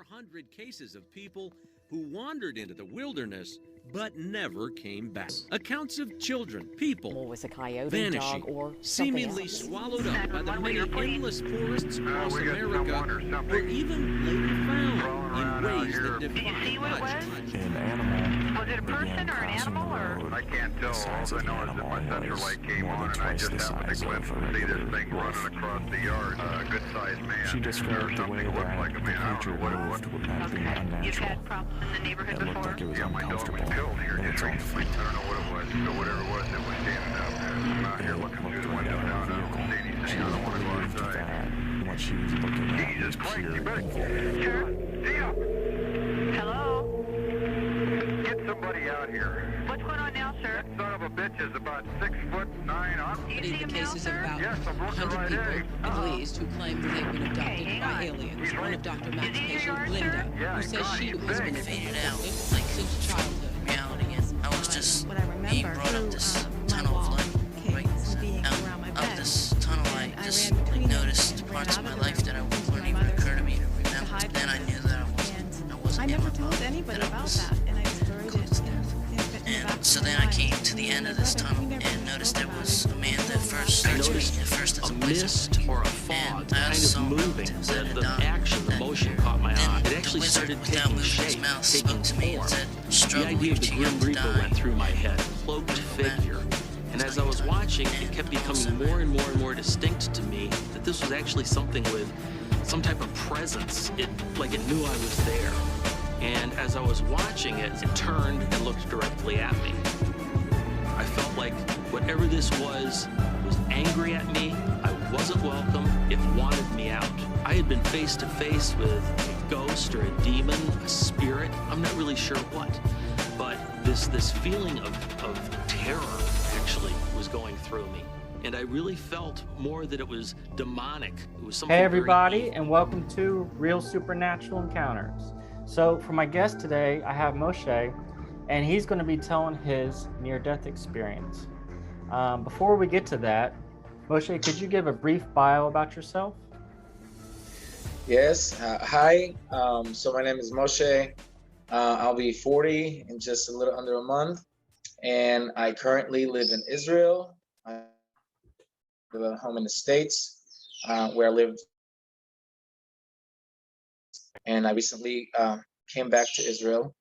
100 cases of people who wandered into the wilderness but never came back. Accounts of children, people was a coyote, vanishing, dog, or seemingly else. swallowed up by the many endless forests across America, or even later found in ways that defy logic. An animal. Was it a person or an animal or? I can't tell. All I know is that my central light came on and I just happened to glimpse and see this thing running across the yard. A good-sized man. She described the way that the creature moved would not be unnatural. You've had problems in the neighborhood It looked before? like it was Yeah, my dog was uncomfortable killed here in just its own recently. feet. I don't know what it was. So whatever it was that was standing out there. I'm out here It looking through looked the like window a now and I don't see vehicle. She anything. I don't want to go believed outside. that what she was looking at Jesus was Christ, pure you better... evil. Sure. Tia! Hello? Get somebody out here. What's going on now, sir? That son of a bitch is about 6'9". Do you see The him now, cases of sir? about Yes, I'm looking 100 right people, at him. at least, who claim that they've been abducted hang by on. aliens. He's One right. of Dr. Is Matt's he in your patients, yard, Linda, sir? Yeah, who he's says gone. she He's has been big. Faded out. like since childhood. Reality. I was just what I remember being brought up this my tunnel of wall light, came right? from being Out around my of bed. this tunnel light, I just ran between them noticed and ran parts out of my of the life that room wouldn't to my even mother's occur to me to to remember. hide Then I from knew it. that I And wasn't I in never my told body, anybody that I about was that, and I just buried it in the back And of so my then I mind. came to the Me end and of my this brother, we tunnel never and noticed there spoke was about a it. man that first I started to noticed me at first as a a place mist or a and fog I kind also of saw moving. relatives The, that had the died. action, the That motion caught my then eye. It the actually wizard, started without taking moving his shape, mouth, taking spoke to me and form. said, The "Struggle idea of with the you Grim to Reaper die." went through my head, cloaked figure. And as I was watching, it kept becoming more and more and more distinct to me that this was actually something with some type of presence. Like it knew I was there. And as I was watching it, it turned and looked directly at me. I felt like whatever this was angry at me. I wasn't welcome. It wanted me out. I had been face to face with a ghost or a demon, a spirit. I'm not really sure what. But this feeling of terror actually was going through me. And I really felt more that it was demonic. It was something Hey very everybody, evil. and welcome to Real Supernatural Encounters. So for my guest today, I have Moshe, and he's going to be telling his near-death experience. Before we get to that, Moshe, could you give a brief bio about yourself? Yes. Hi. So my name is Moshe. I'll be 40 in just a little under a month, and I currently live in Israel. I have a home in the States, where I lived, and I recently came back to Israel.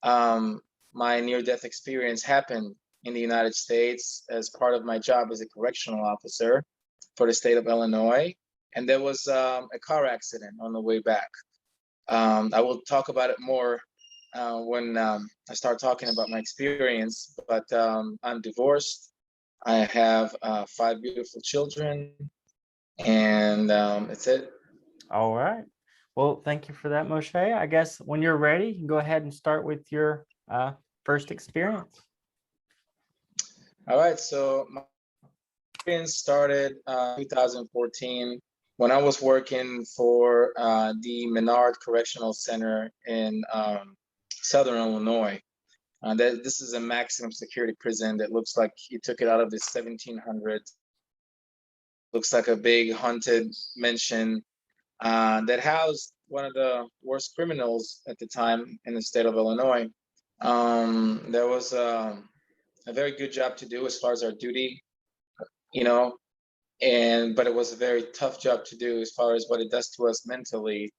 My near-death experience happened in the United States as part of my job as a correctional officer for the state of Illinois. And there was a car accident on the way back. I will talk about it more when I start talking about my experience, but I'm divorced. I have 5 beautiful children, and that's it. All right. Well, thank you for that, Moshe. I guess when you're ready, you can go ahead and start with your first experience. All right, so my experience started 2014 when I was working for the Menard Correctional Center in Southern Illinois. This is a maximum security prison that looks like he took it out of the 1700s. Looks like a big haunted mansion that housed one of the worst criminals at the time in the state of Illinois. There was a very good job to do as far as our duty, but it was a very tough job to do as far as what it does to us mentally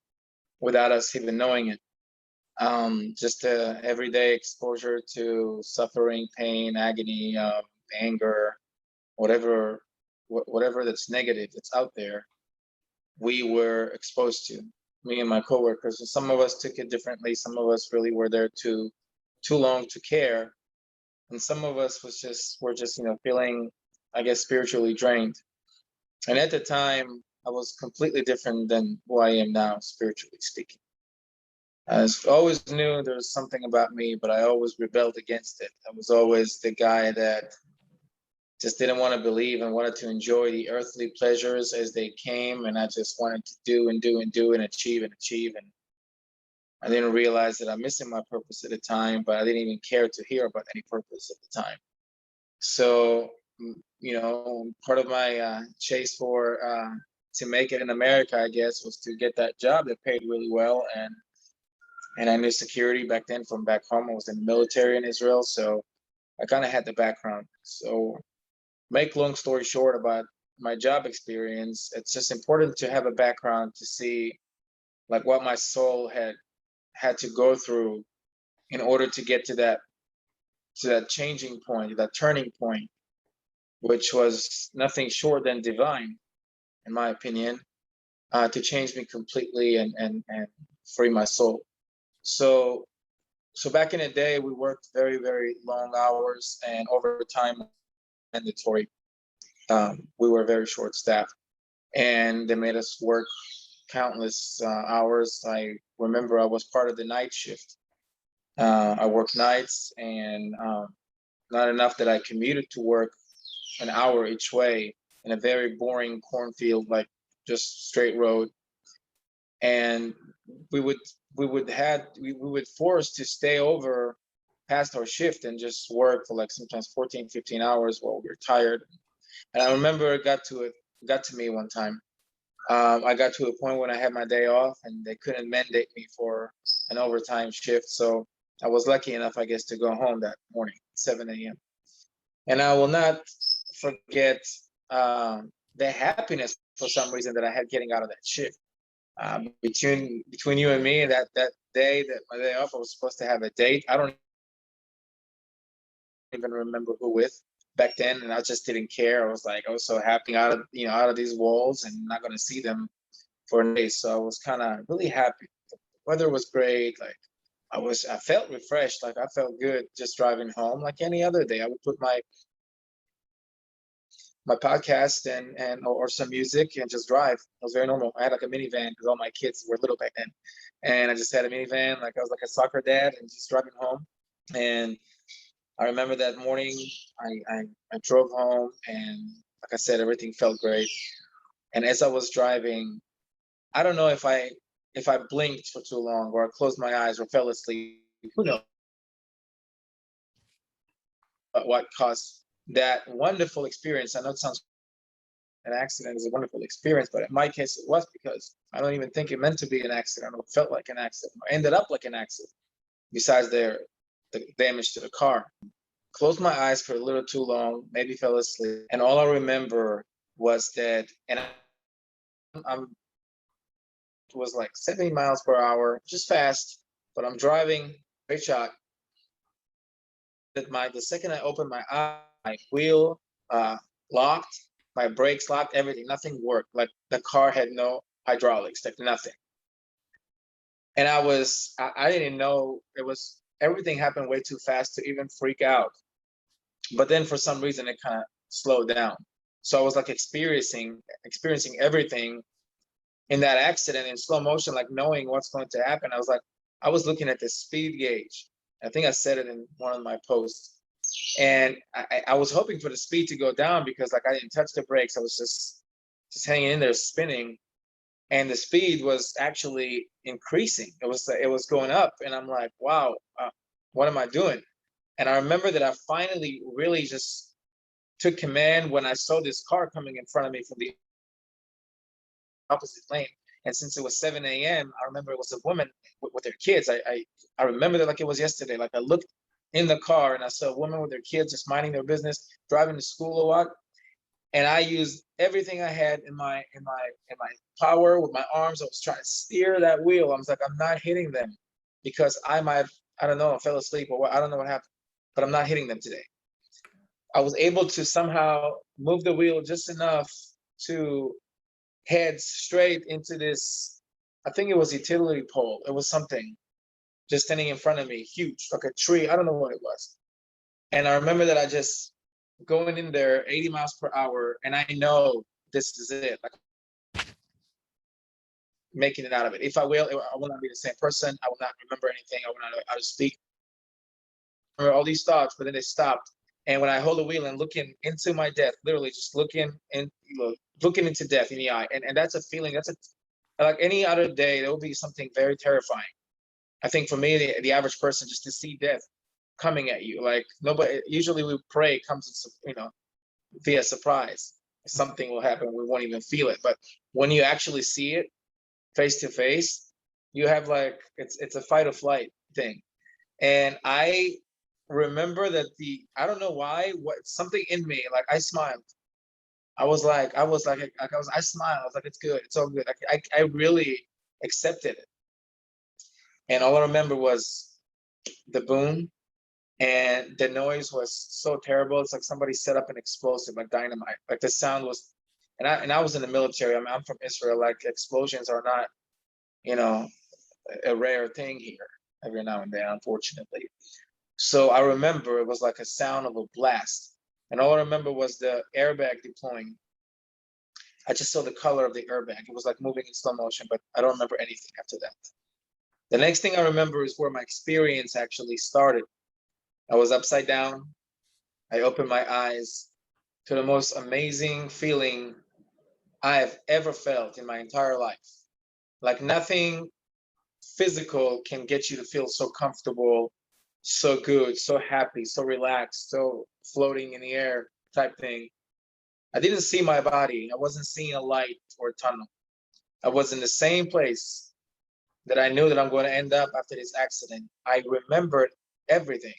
without us even knowing it. Just everyday exposure to suffering, pain, agony, anger, whatever that's negative that's out there, we were exposed to, me and my coworkers. And some of us took it differently. Some of us really were there too long to care. And some of us were just feeling, I guess, spiritually drained. And at the time, I was completely different than who I am now, spiritually speaking. I always knew there was something about me, but I always rebelled against it. I was always the guy that just didn't want to believe and wanted to enjoy the earthly pleasures as they came. And I just wanted to do and do and do and achieve and achieve. And I didn't realize that I'm missing my purpose at the time, but I didn't even care to hear about any purpose at the time. So, part of my chase for to make it in America, I guess, was to get that job that paid really well and and I knew security back then from back home. I was in the military in Israel, so I kind of had the background. So, make long story short about my job experience, it's just important to have a background to see like what my soul had to go through in order to get to that changing point, that turning point, which was nothing short than divine, in my opinion, to change me completely and free my soul. So back in the day, we worked very, very long hours and overtime mandatory. We were very short staffed, and they made us work countless hours. I remember I was part of the night shift. I worked nights, and not enough that I commuted to work an hour each way in a very boring cornfield, like just straight road. And we would force to stay over past our shift and just work for like sometimes 14, 15 hours while we were tired. And I remember it got to me one time. I got to a point when I had my day off and they couldn't mandate me for an overtime shift. So I was lucky enough, I guess, to go home that morning, 7 a.m. And I will not forget the happiness for some reason that I had getting out of that shift. Between you and me, that day, that my day off, I was supposed to have a date. I don't even remember who with back then, and I just didn't care. I was so happy out of these walls and not going to see them for a day. So I was kind of really happy. The weather was great. Like I felt refreshed. Like I felt good just driving home. Like any other day, I would put my podcast or some music and just drive. It was very normal. I had like a minivan because all my kids were little back then, and I just had a minivan. Like I was like a soccer dad and just driving home. And I remember that morning I drove home, and like I said, everything felt great. And as I was driving, I don't know if I blinked for too long or I closed my eyes or fell asleep. Who knows? But what caused that wonderful experience? I know it sounds an accident is a wonderful experience, but in my case, it was because I don't even think it meant to be an accident or felt like an accident or ended up like an accident. Besides the damage to the car. Closed my eyes for a little too long, maybe fell asleep. And all I remember was that, and it was like 70 miles per hour, just fast, but I'm driving, great shot. The second I opened my eye, my wheel locked, my brakes locked, everything, nothing worked. Like the car had no hydraulics, like nothing. And I didn't know everything happened way too fast to even freak out. But then for some reason it kind of slowed down. So I was like experiencing everything in that accident in slow motion, like knowing what's going to happen. I was looking at the speed gauge. I think I said it in one of my posts. And I was hoping for the speed to go down because like I didn't touch the brakes. I was just hanging in there spinning. And the speed was actually increasing. It was going up, and I'm like, wow, what am I doing? And I remember that I finally really just took command when I saw this car coming in front of me from the opposite lane. And since it was 7 a.m., I remember it was a woman with their kids. I remember that like it was yesterday. Like I looked in the car and I saw a woman with their kids just minding their business, driving to school or what. And I used everything I had in my power with my arms. I was trying to steer that wheel. I was like, I'm not hitting them because I don't know, I fell asleep or what. I don't know what happened, but I'm not hitting them today. I was able to somehow move the wheel just enough to head straight into this, I think it was a utility pole. It was something just standing in front of me, huge, like a tree. I don't know what it was. And I remember that I just going in there 80 miles per hour, and I know this is it, like making it out of it. If I will not be the same person. I will not remember anything. I will not know how to speak. I remember all these thoughts, but then they stopped. And when I hold the wheel and looking into my death, literally just looking into death in the eye, and that's a feeling. Like any other day, there will be something very terrifying. I think for me, the average person, just to see death coming at you, like nobody. Usually, we pray comes, via surprise. Something will happen, we won't even feel it. But when you actually see it face to face, you have like, it's a fight or flight thing. And I remember that I don't know why, something in me, like I smiled. I smiled. I was like, it's good. It's all good. I really accepted it. And all I remember was the boom, and the noise was so terrible. It's like somebody set up an explosive, like dynamite. Like the sound was, and I was in the military. I'm from Israel. Like explosions are not, a rare thing here every now and then, unfortunately. So I remember it was like a sound of a blast. And all I remember was the airbag deploying. I just saw the color of the airbag. It was like moving in slow motion, but I don't remember anything after that. The next thing I remember is where my experience actually started. I was upside down. I opened my eyes to the most amazing feeling I have ever felt in my entire life. Like nothing physical can get you to feel so comfortable, so good, so happy, so relaxed, so floating in the air type thing. I didn't see my body. I wasn't seeing a light or a tunnel. I was in the same place that I knew that I'm going to end up after this accident. I remembered everything.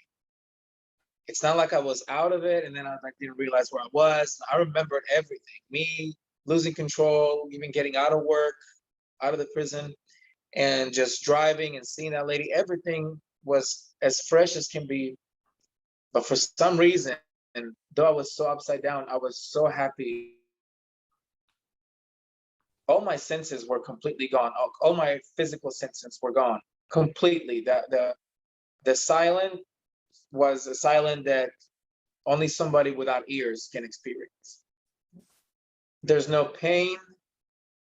It's not like I was out of it and then I didn't realize where I was. I remembered everything. Me losing control, even getting out of work, out of the prison, and just driving and seeing that lady. Everything was as fresh as can be. But for some reason, and though I was so upside down, I was so happy. All my senses were completely gone. All my physical senses were gone completely. The silence was a silence that only somebody without ears can experience. There's no pain.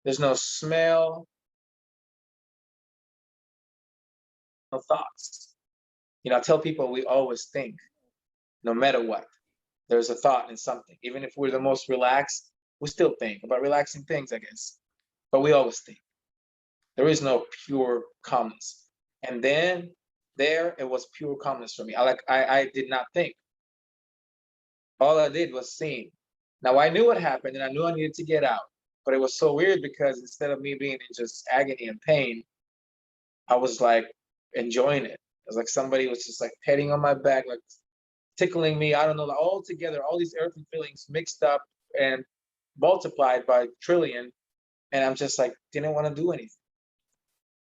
There's no smell. No thoughts. I tell people we always think, no matter what. There's a thought in something. Even if we're the most relaxed, we still think about relaxing things, I guess. But we always think. There is no pure calmness. And then it was pure calmness for me. I did not think. All I did was seeing. Now I knew what happened and I knew I needed to get out. But it was so weird because instead of me being in just agony and pain, I was like enjoying it. It was like somebody was just like petting on my back, like tickling me. I don't know, like all together, all these earthly feelings mixed up and multiplied by trillion. And I'm just like, didn't want to do anything.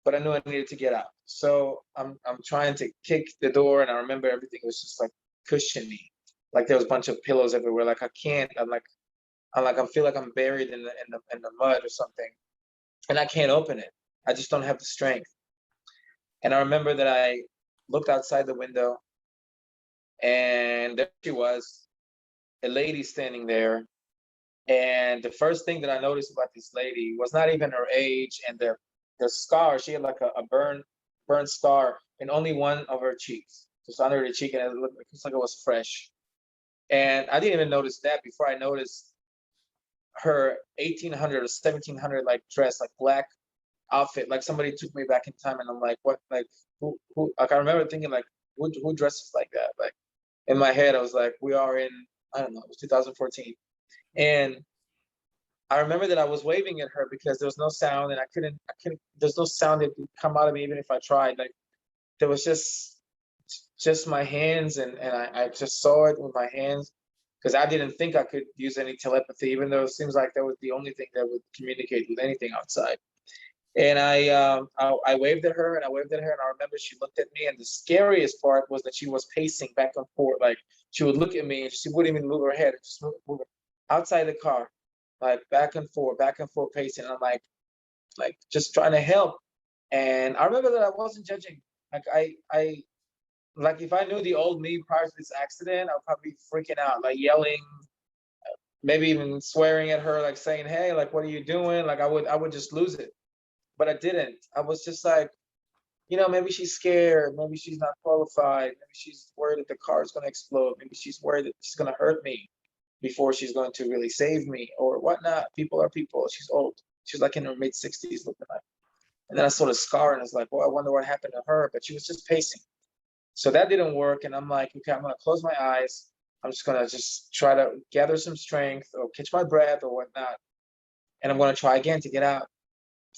But I knew I needed to get out. So I'm trying to kick the door, and I remember everything was just like cushiony. Like there was a bunch of pillows everywhere. Like I can't, I feel like I'm buried in the mud or something. And I can't open it. I just don't have the strength. And I remember that I looked outside the window, and there she was, a lady standing there. And the first thing that I noticed about this lady was not even her age, and the scar. She had like a burn scar in only one of her cheeks, just under the cheek, and it looked like it was fresh. And I didn't even notice that before I noticed her 1800 or 1700 like dress, like black outfit. Like somebody took me back in time, and I'm like, what? Like who? Like I remember thinking like, who dresses like that? Like in my head, I was like, we are in, I don't know, it was 2014. And I remember that I was waving at her because there was no sound, and I couldn't, there's no sound that could come out of me even if I tried. Like there was just my hands, and I just saw it with my hands because I didn't think I could use any telepathy, even though it seems like that was the only thing that would communicate with anything outside. And I waved at her, and I remember she looked at me, and the scariest part was that she was pacing back and forth. Like she would look at me and she wouldn't even move her head, just move outside the car, like back and forth pacing. And I'm like just trying to help. And I remember that I wasn't judging. Like I like if I knew the old me prior to this accident, I would probably be freaking out, like yelling, maybe even swearing at her, like saying, "Hey, like what are you doing?" Like I would just lose it. But I didn't. I was just like, maybe she's scared. Maybe she's not qualified. Maybe she's worried that the car is going to explode. Maybe she's worried that she's going to hurt me before she's going to really save me or whatnot. People are people. She's old. She's like in her mid-60s looking like. And then I saw the scar, and I was like, well, I wonder what happened to her. But she was just pacing. So that didn't work. And I'm like, okay, I'm going to close my eyes. I'm just going to just try to gather some strength or catch my breath or whatnot. And I'm going to try again to get out.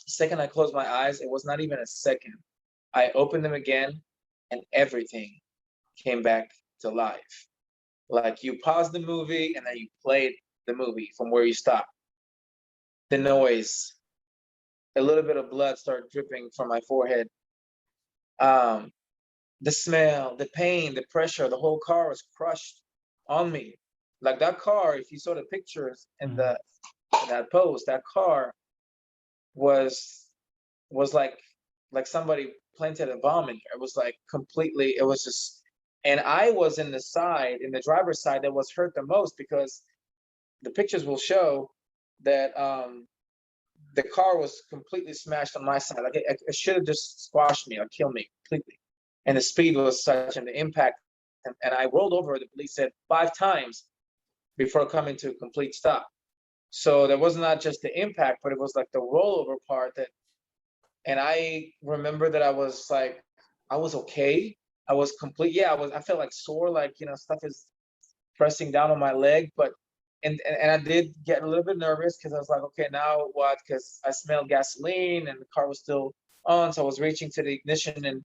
The second I closed my eyes, it was not even a second. I opened them again, and everything came back to life. Like you paused the movie and then you played the movie from where you stopped. The noise, a little bit of blood started dripping from my forehead. The smell, the pain, the pressure, the whole car was crushed on me. Like that car, if you saw the pictures in that post, that car was like somebody planted a bomb in there. It was like completely, it was just, and I was in the driver's side that was hurt the most, because the pictures will show that the car was completely smashed on my side. Like it should have just squashed me or killed me completely. And the speed was such, and the impact, and I rolled over, the police said 5 times before coming to a complete stop. So there was not just the impact, but it was like the rollover part that, and I remember that I was like, I was okay. I was complete. Yeah, I felt like sore, like, stuff is pressing down on my leg, but, and I did get a little bit nervous, because I was like, okay, now what? Because I smelled gasoline and the car was still on. So I was reaching to the ignition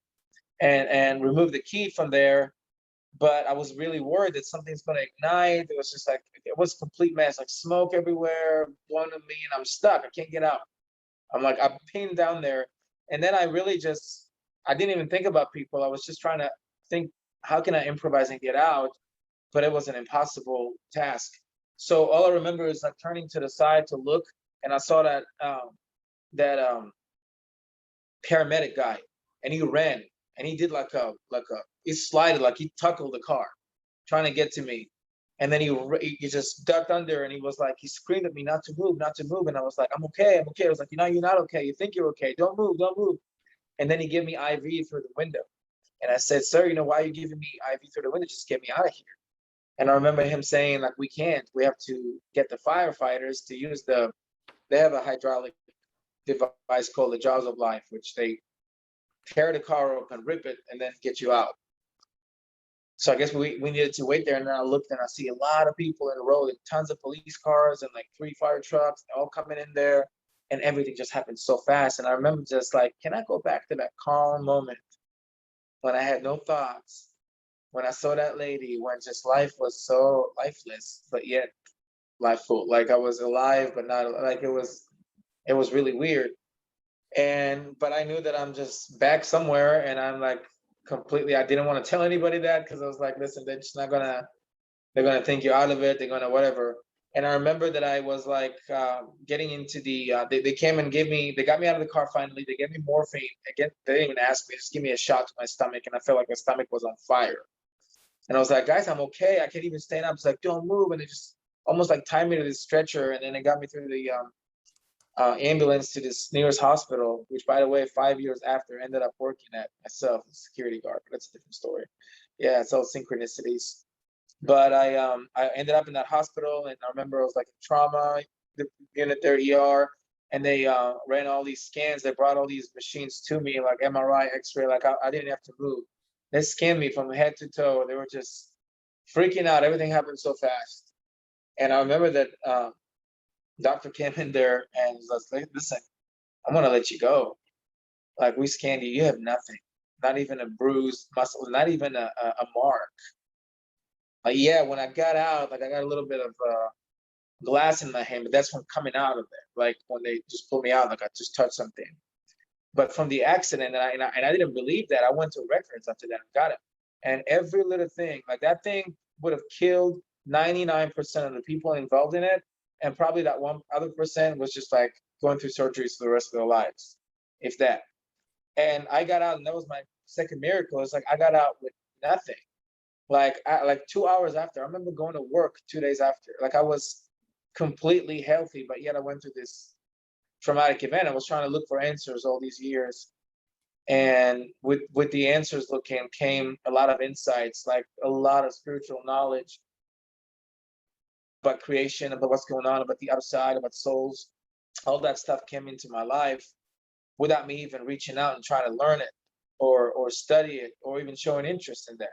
and remove the key from there. But I was really worried that something's going to ignite. It was just like, it was a complete mess, like smoke everywhere, blowing on me, and I'm stuck. I can't get out. I'm like, I'm pinned down there. And then I really I didn't even think about people. I was just trying to think, how can I improvise and get out? But it was an impossible task. So all I remember is like turning to the side to look, and I saw that paramedic guy, and he ran, and he did he slided, like he tackled the car, trying to get to me. And then he just ducked under, and he was like, he screamed at me not to move, not to move. And I was like, I'm okay, I'm okay. I was like, you're not okay. You think you're okay. Don't move, don't move. And then he gave me IV through the window. And I said, sir, why are you giving me IV through the window? Just get me out of here. And I remember him saying, like, we can't. We have to get the firefighters to use they have a hydraulic device called the jaws of life, which they tear the car open, rip it, and then get you out. So I guess we needed to wait there. And then I looked, and I see a lot of people in the road, and tons of police cars and like 3 fire trucks, all coming in there. And everything just happened so fast. And I remember just like, can I go back to that calm moment when I had no thoughts, when I saw that lady, when just life was so lifeless, but yet lifeful. Like I was alive, but not like it was really weird. But I knew that I'm just back somewhere, and I'm like completely, I didn't want to tell anybody that, because I was like, listen, they're just not gonna, they're gonna think you're out of it. They're gonna whatever. And I remember that I was like getting into they came and they got me out of the car finally. They gave me morphine. Again, they didn't even ask me, just give me a shot to my stomach. And I felt like my stomach was on fire. And I was like, guys, I'm okay. I can't even stand up. It's like, don't move. And they just almost like tied me to this stretcher. And then they got me through the ambulance to this nearest hospital, which, by the way, 5 years after, ended up working at myself as a security guard. But that's a different story. Yeah, it's all synchronicities. But I ended up in that hospital, and I remember it was like a trauma unit there, ER, and they ran all these scans. They brought all these machines to me, like MRI, X-ray. Like I didn't have to move. They scanned me from head to toe. They were just freaking out. Everything happened so fast. And I remember that doctor came in there and was like, listen, I'm gonna let you go. Like, we scanned you. You have nothing. Not even a bruised muscle. Not even a mark. Yeah, when I got out, like I got a little bit of glass in my hand, but that's from coming out of there. Like when they just pulled me out, like I just touched something. But from the accident, and I didn't believe that. I went to records after that and got it. And every little thing, like that thing would have killed 99% of the people involved in it. And probably that 1 other percent was just like going through surgeries for the rest of their lives, if that. And I got out, and that was my second miracle. It's like I got out with nothing. Like 2 hours after, I remember going to work 2 days after. Like I was completely healthy, but yet I went through this traumatic event. I was trying to look for answers all these years. And with the answers looking came a lot of insights, like a lot of spiritual knowledge about creation, about what's going on, about the other side, about souls. All that stuff came into my life without me even reaching out and trying to learn it or study it or even showing interest in that.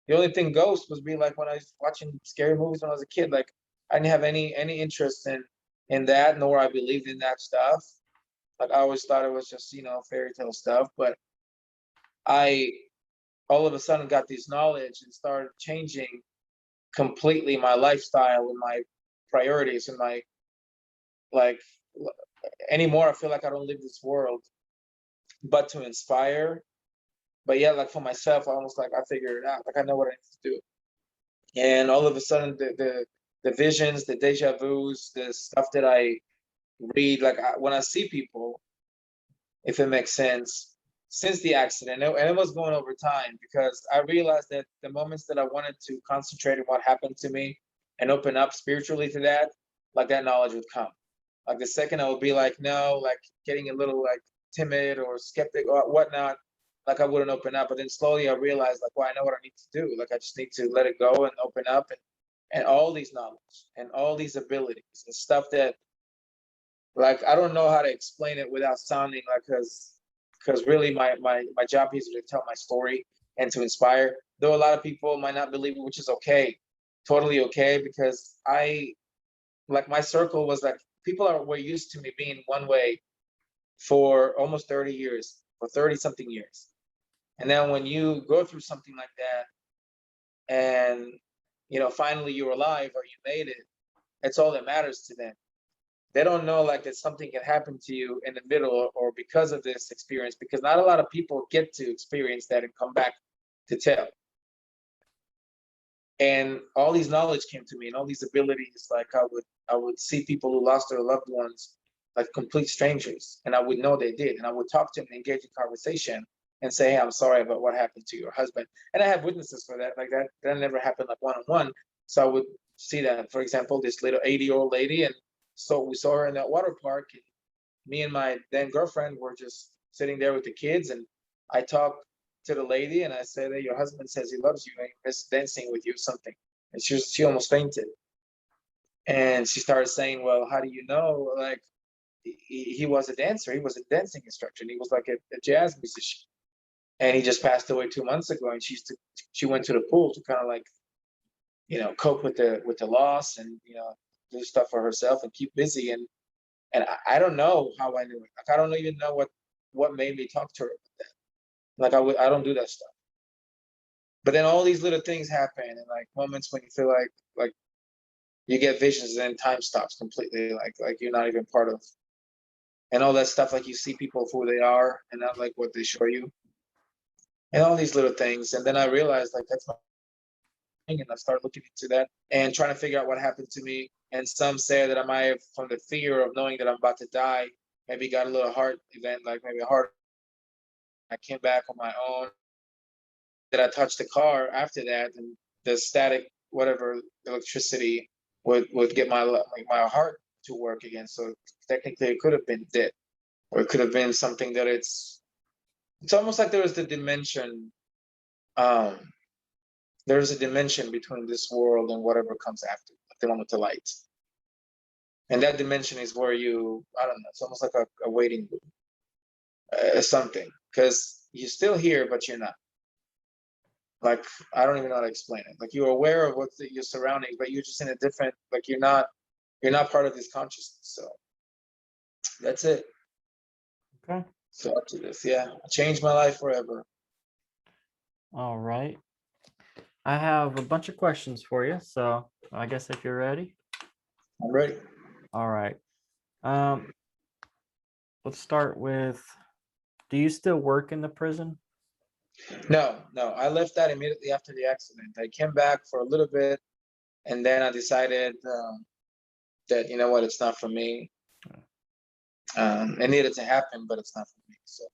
The only thing Ghost was be like when I was watching scary movies when I was a kid. Like I didn't have any interest in that, nor I believed in that stuff. Like I always thought it was just, fairy tale stuff, but I all of a sudden got this knowledge and started changing completely my lifestyle and my priorities and my like anymore. I feel like I don't live this world but to inspire. But yeah, like for myself, I almost like I figured it out. Like I know what I need to do. And all of a sudden the visions, the deja vus, the stuff that I read, like when I see people, if it makes sense, since the accident, and it was going over time because I realized that the moments that I wanted to concentrate on what happened to me and open up spiritually to that, like that knowledge would come. Like the second I would be like, no, like getting a little like timid or skeptic or whatnot, like I wouldn't open up. But then slowly I realized like, well, I know what I need to do. Like I just need to let it go and open up and all these knowledge and all these abilities and stuff that like I don't know how to explain it without sounding like because really my job is to tell my story and to inspire. Though a lot of people might not believe it, which is okay, totally okay, because I like my circle was like were used to me being one way for almost 30 years, for 30 something years. And then when you go through something like that and finally you're alive or you made it, it's all that matters to them. They don't know like that something can happen to you in the middle or because of this experience, because not a lot of people get to experience that and come back to tell. And all these knowledge came to me and all these abilities, like I would see people who lost their loved ones, like complete strangers, and I would know they did. And I would talk to them and engage in conversation and say, hey, I'm sorry about what happened to your husband. And I have witnesses for that, like that never happened like one-on-one. So I would see that, for example, this little 80-year-old lady, and so we saw her in that water park, and me and my then girlfriend were just sitting there with the kids, and I talked to the lady and I said, hey, your husband says he loves you and he misses dancing with you or something. And she almost fainted. And she started saying, well, how do you know? Like he was a dancer, he was a dancing instructor, and he was like a jazz musician. And he just passed away 2 months ago, and she went to the pool to kind of like, cope with the loss and do stuff for herself and keep busy. And I don't know how I knew it. Like I don't even know what made me talk to her about that. Like I don't do that stuff. But then all these little things happen, and like moments when you feel like you get visions and time stops completely, like you're not even part of, and all that stuff. Like you see people for who they are and not like what they show you, and all these little things. And then I realized like that's my thing, and I started looking into that and trying to figure out what happened to me. And some say that I might have, from the fear of knowing that I'm about to die, maybe got a little heart event, like maybe a heart. I came back on my own. That I touched the car after that, and the static, whatever electricity would get my heart to work again. So technically, it could have been dead, or it could have been something that it's almost like there was the dimension. There's a dimension between this world and whatever comes after, like the one with the light. And that dimension is where I don't know, it's almost like a waiting room, something, because you're still here, but you're not. Like, I don't even know how to explain it. Like you're aware of what's your surroundings, but you're just in a different, like you're not part of this consciousness. So that's it. Okay. So up to this, yeah. Changed my life forever. All right. I have a bunch of questions for you. So I guess if you're ready. I'm ready. All right. Let's start with, do you still work in the prison? No. I left that immediately after the accident. I came back for a little bit, and then I decided that, you know what, it's not for me. It needed to happen, but it's not for me. So.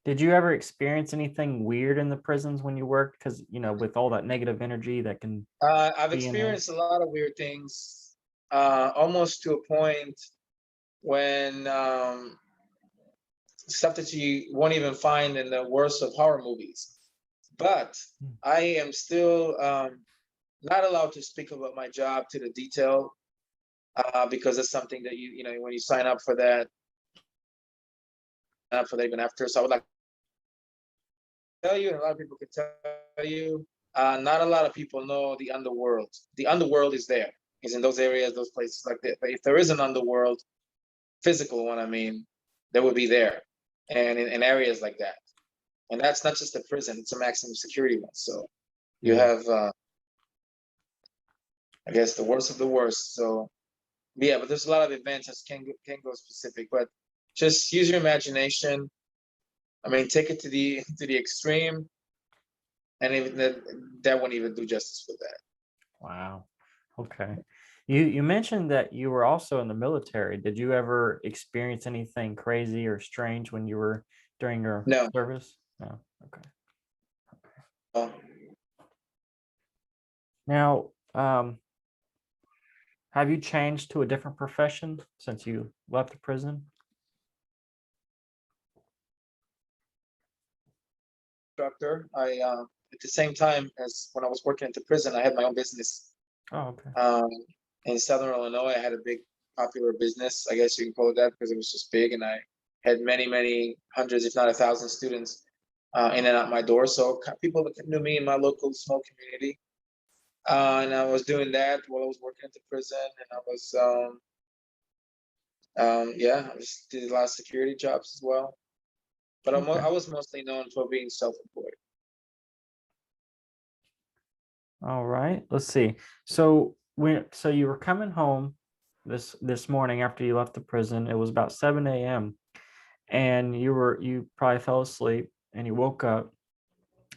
Did you ever experience anything weird in the prisons when you worked? Because, with all that negative energy that can. I've experienced a lot of weird things, almost to a point when stuff that you won't even find in the worst of horror movies. But I am still not allowed to speak about my job to the detail because it's something that when you sign up for that, even after. So I would like to tell you, and a lot of people can tell you, not a lot of people know the underworld. The underworld is there. It's in those areas, those places like that. But if there is an underworld, physical one, I mean, that would be there, and in areas like that. And that's not just a prison; it's a maximum security one. So you Yeah. have, I guess, the worst of the worst. So yeah, but there's a lot of events that can go specific, but just use your imagination. I mean, take it to the extreme, and even that won't even do justice with that. Wow. Okay. You mentioned that you were also in the military. Did you ever experience anything crazy or strange when you were during your No. service? No. Okay. Uh, Now, have you changed to a different profession since you left the prison? Instructor, I at the same time as when I was working at the prison, I had my own business. Oh, okay. In Southern Illinois, I had a big popular business, I guess you can call it that, because it was just big, and I had many hundreds, if not 1,000 students in and out my door. So people that knew me in my local small community, and I was doing that while I was working at the prison, and I was yeah, I just did a lot of security jobs as well. But Okay. I was mostly known for being self-employed. All right. Let's see. So so you were coming home this morning after you left the prison. It was about 7 a.m. and you probably fell asleep and you woke up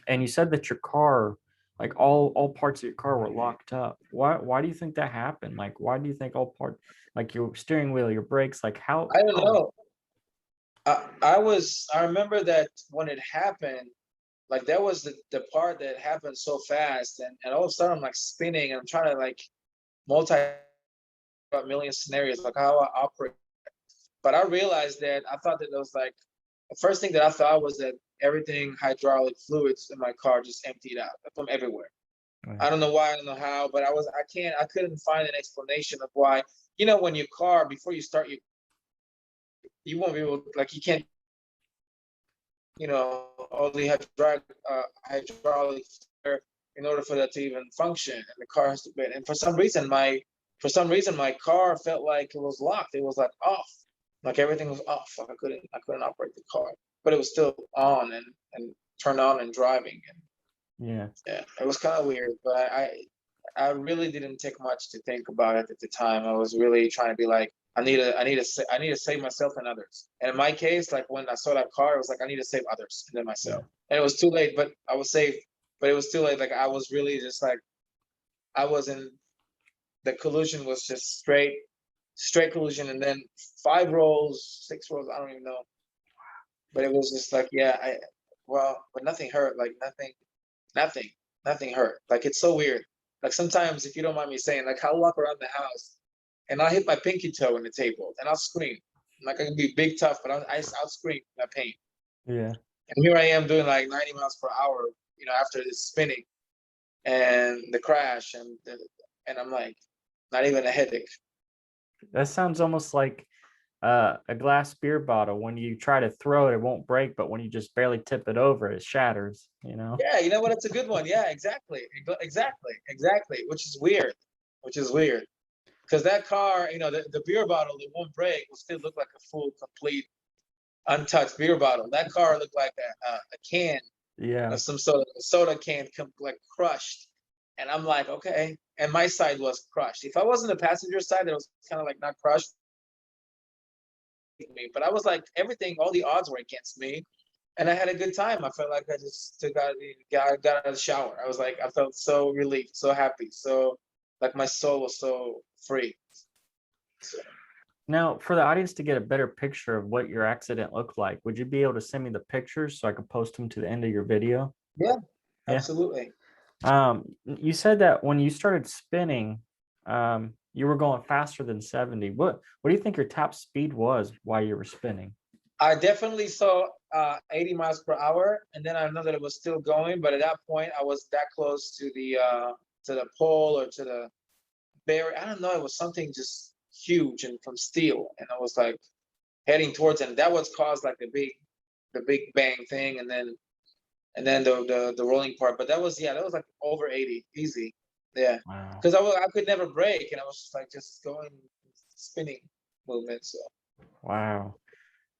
and you said that your car, like all parts of your car were locked up. Why do you think that happened? Like why do you think all part, like your steering wheel, your brakes, like how? I don't know. I remember that when it happened, like that was the part that happened so fast, and all of a sudden I'm like spinning and I'm trying to like multi a million scenarios like how I operate. But I realized that I thought that it was like the first thing that I thought was that everything hydraulic fluids in my car just emptied out from everywhere. Right. I don't know why, I don't know how, but I couldn't find an explanation of why. You know, when your car, before you start, you won't be able, like you can't, you know, all the hydraulic fluid in order for that to even function, and the car has to be. And for some reason, my car felt like it was locked. It was like off, like everything was off. Like I couldn't operate the car, but it was still on and turned on and driving. And Yeah. yeah, it was kind of weird, but I really didn't take much to think about it at the time. I was really trying to be like, I need to save myself and others. And in my case, like when I saw that car, it was like I need to save others and then myself. And it was too late, but I was safe. But it was too late. Like I was really just like, I wasn't. The collision was just straight collision, and then 5 rolls, 6 rolls, I don't even know. But it was just like, yeah, but nothing hurt. Like nothing hurt. Like it's so weird. Like sometimes, if you don't mind me saying, like I'll walk around the house and I'll hit my pinky toe in the table and I'll scream. Like I can be big tough, but I'll scream my pain. Yeah. And here I am doing like 90 miles per hour, you know, after this spinning and the crash, and I'm like, not even a headache. That sounds almost like a glass beer bottle. When you try to throw it, it won't break, but when you just barely tip it over, it shatters, you know? Yeah, you know what? It's a good one. Yeah, exactly. Which is weird. Because that car, you know, the beer bottle, it won't break, will still look like a full, complete, untouched beer bottle. That car looked like a can, Yeah. some sort of soda can, like crushed. And I'm like, okay. And my side was crushed. If I was on the passenger side, it was kind of like not crushed. But I was like, everything, all the odds were against me. And I had a good time. I felt like I just got out of the shower. I was like, I felt so relieved, so happy. So like my soul was so free. So, Now, for the audience to get a better picture of what your accident looked like, would you be able to send me the pictures so I could post them to the end of your video? yeah, Yeah. absolutely. You said that when you started spinning, you were going faster than 70. What do you think your top speed was while you were spinning? I definitely saw 80 miles per hour, and then I know that it was still going. But at that point, I was that close to the pole or to the barrier. I don't know. It was something just huge and from steel, and I was like heading towards it. And that was caused like the big bang thing, and then the rolling part. But that was like over 80, easy. Yeah, Wow. because I could never brake, and I was just going spinning movement. So Wow.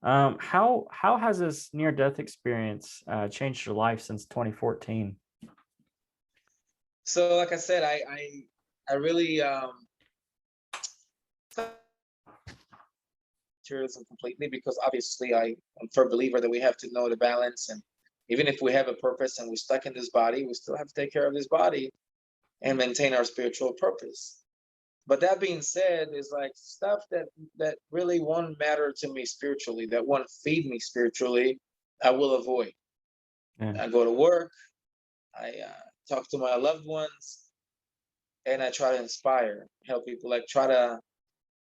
How has this near death experience changed your life since 2014? So like I said, I really materialism completely, because obviously I'm a firm believer that we have to know the balance, and even if we have a purpose and we're stuck in this body, we still have to take care of this body and maintain our spiritual purpose. But that being said, is like stuff that really won't matter to me spiritually, that won't feed me spiritually, I will avoid. Yeah. I go to work, I talk to my loved ones, and I try to inspire, help people, like try to,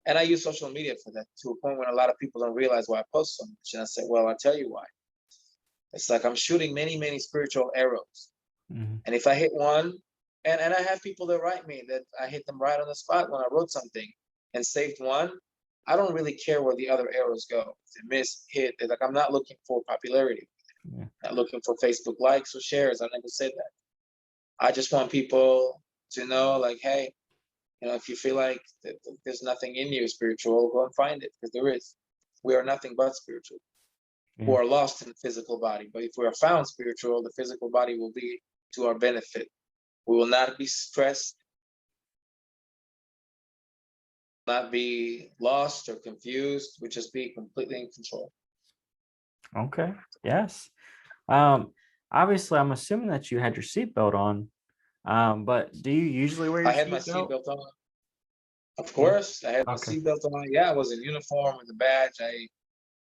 and I use social media for that, to a point when a lot of people don't realize why I post so much. And I say, well, I'll tell you why. It's like I'm shooting many, many spiritual arrows. Mhm. And if I hit one, and I have people that write me that I hit them right on the spot when I wrote something and saved one, I don't really care where the other arrows go. If they miss, hit, it's like I'm not looking for popularity. Yeah. Not looking for Facebook likes or shares. I never said that. I just want people to know, like, hey, if you feel like there's nothing in you spiritual, go and find it, because there is. We are nothing but spiritual. Who Yeah. are lost in the physical body. But if we are found spiritual, the physical body will be to our benefit. We will not be stressed, not be lost or confused. We just be completely in control. Okay. Yes. Um, Obviously, I'm assuming that you had your seatbelt on. But do you usually wear I your had my seatbelt? seatbelt on. Of Yeah. course, I had my Okay. seatbelt on. Yeah, I was in uniform with a badge.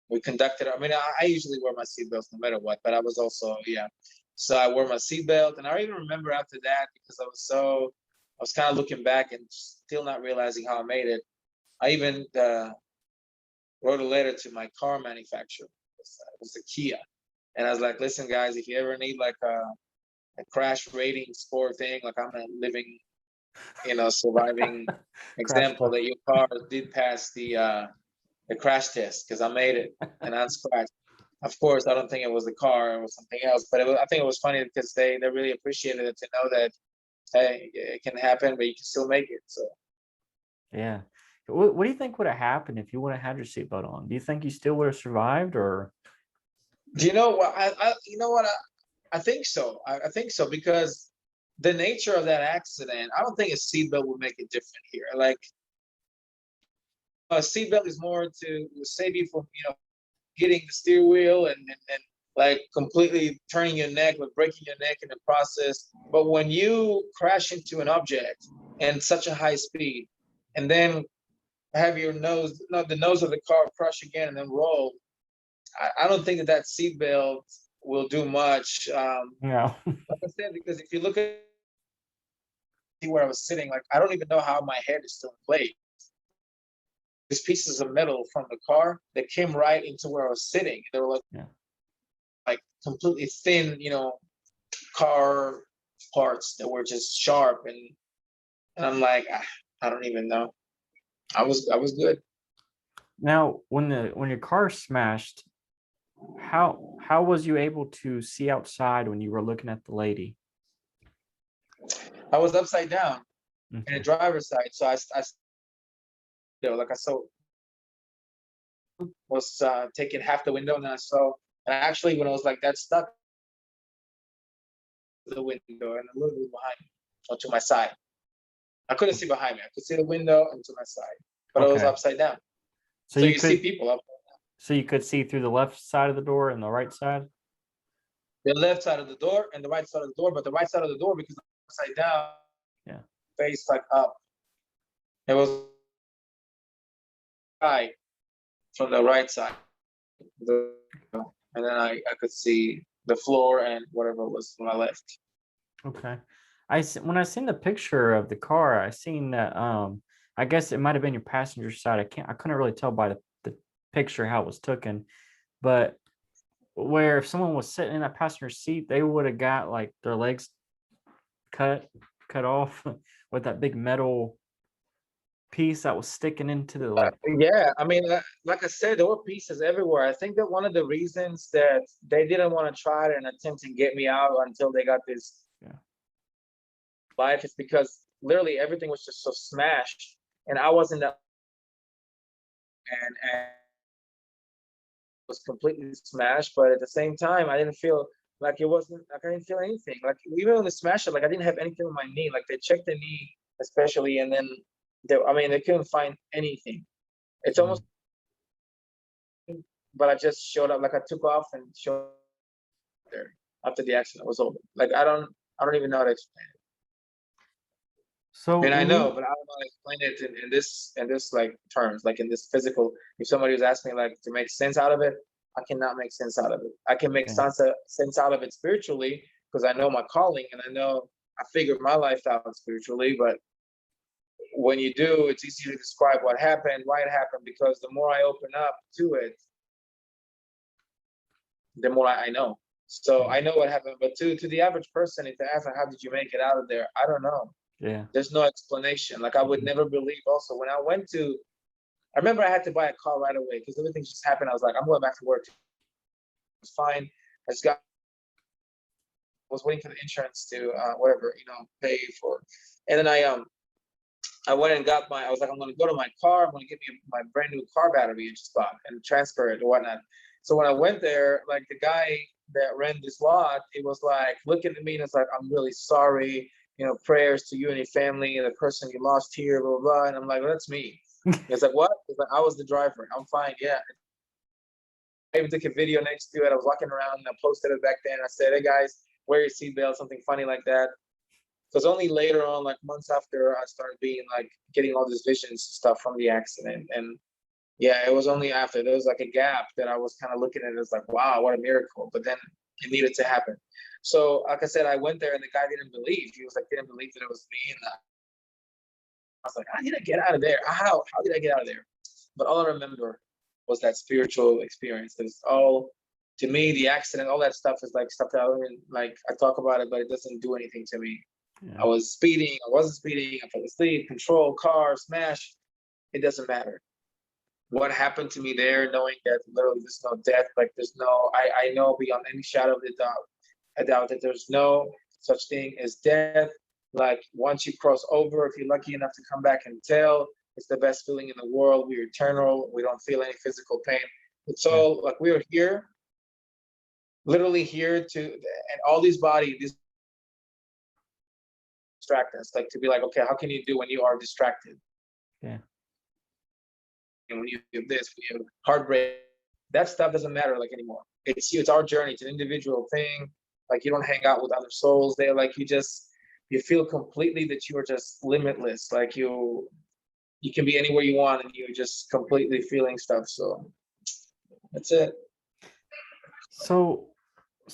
We conducted. I mean, I usually wear my seatbelts no matter what, but I was also, yeah. So I wore my seatbelt, and I even remember after that, because I was kind of looking back and still not realizing how I made it. I even wrote a letter to my car manufacturer. It was a Kia, and I was like, listen, guys, if you ever need like a crash rating score thing, like I'm a living, surviving Crash example test. that your car did pass the crash test, because I made it and unscratched. Of course, I don't think it was the car; it was something else. But I think it was funny because they really appreciated it, to know that, hey, it can happen, but you can still make it. So, Yeah. What do you think would have happened if you would have had your seatbelt on? Do you think you still would have survived, or? do you know what? I think so. I think so, because the nature of that accident, I don't think a seatbelt would make it different here. Like, a seatbelt is more to save you from, hitting the steering wheel and like completely turning your neck, or breaking your neck in the process. But when you crash into an object in such a high speed, and then have your nose, no, the nose of the car crush again and then roll, I don't think that seatbelt will do much. No. Like I said, because if you look at where I was sitting, like I don't even know how my head is still in place. These pieces of metal from the car that came right into where I was sitting. They were Yeah. like completely thin, car parts that were just sharp, and I'm like, I don't even know. I was good. Now, when your car smashed, how was you able to see outside when you were looking at the lady? I was upside down in the Okay. driver's side, so like I saw was taking half the window, and then I saw, and actually when I was like that stuck the window and a little bit behind me, or to my side. I couldn't see behind me. I could see the window and to my side, but I was Okay. upside down. So So you you see could people up so you could see through the left side of the door and the right side? the left side of the door and the right side of the door, but the right side of the door, because I'm upside down, Yeah. face like up. It was right from the right side, and then I could see the floor and whatever was to my left. Okay. When I seen the picture of the car, I seen that I guess it might have been your passenger side. I couldn't really tell by the picture how it was taken, but where if someone was sitting in that passenger seat, they would have got like their legs cut off with that big metal piece that was sticking into the like. Yeah, I mean, like I said, there were pieces everywhere. I think that one of the reasons that they didn't want to try it and attempt to get me out until they got this Yeah. life is because literally everything was just so smashed, and I wasn't that, and was completely smashed, but at the same time, I didn't feel like it wasn't like I didn't feel anything. Like even when they smashed it, like I didn't have anything on my knee. Like they checked the knee, especially, and then they couldn't find anything. It's almost, but I just showed up, like I took off and showed up there after the accident was over. Like I don't even know how to explain it. So And I when know, you, but I don't know how to explain it in this like terms, like in this physical. If somebody was asking me like to make sense out of it, I cannot make sense out of it. I can make yeah. sense out of it spiritually because I know my calling and I know I figured my life out spiritually. But when you do, it's easy to describe what happened, why it happened, because the more I open up to it, the more I know. So I know what happened. But to the average person, if they ask, how did you make it out of there? I don't know. Yeah. There's no explanation. Like I would never believe. Also, when I remember I had to buy a car right away because everything just happened. I was like, I'm going back to work. It's fine. I was waiting for the insurance to pay for. And then I went and got I was like, I'm going to go to my car. I'm going to get me my brand new car battery and just bought and transfer it or whatnot. So when I went there, like the guy that ran this lot, he was like looking at me and it's like, I'm really sorry. Prayers to you and your family and the person you lost here, blah, blah, blah. And I'm like, well, that's me. It's like, what? It's like, I was the driver. I'm fine. Yeah. I even took a video next to it. I was walking around and I posted it back then. I said, hey guys, wear your seatbelt, something funny like that. Because only later on, like months after, I started getting all these visions and stuff from the accident. And yeah, it was only after there was like a gap that I was kind of looking at it as like, wow, what a miracle. But then it needed to happen. So like I said, I went there and the guy didn't believe. He was like, didn't believe that it was me. And I was like, how did I get out of there? How did I get out of there? But all I remember was that spiritual experience. It's all, to me, the accident, all that stuff is like stuff that I don't even, like, I talk about it, but it doesn't do anything to me. Yeah. I was speeding, I wasn't speeding, I fell asleep, control, car, smash. It doesn't matter. What happened to me there, knowing that literally there's no death, like I know beyond any shadow of a doubt that there's no such thing as death. Like once you cross over, if you're lucky enough to come back and tell, it's the best feeling in the world. We're eternal. We don't feel any physical pain. It's all like we are here, literally here and all these bodies distract us, like to be like, okay, how can you do when you are distracted? Yeah. And when you have this, when you have heartbreak, that stuff doesn't matter like anymore. It's our journey. It's an individual thing. Like you don't hang out with other souls there. Like you feel completely that you are just limitless. Like you can be anywhere you want and you're just completely feeling stuff. So that's it. So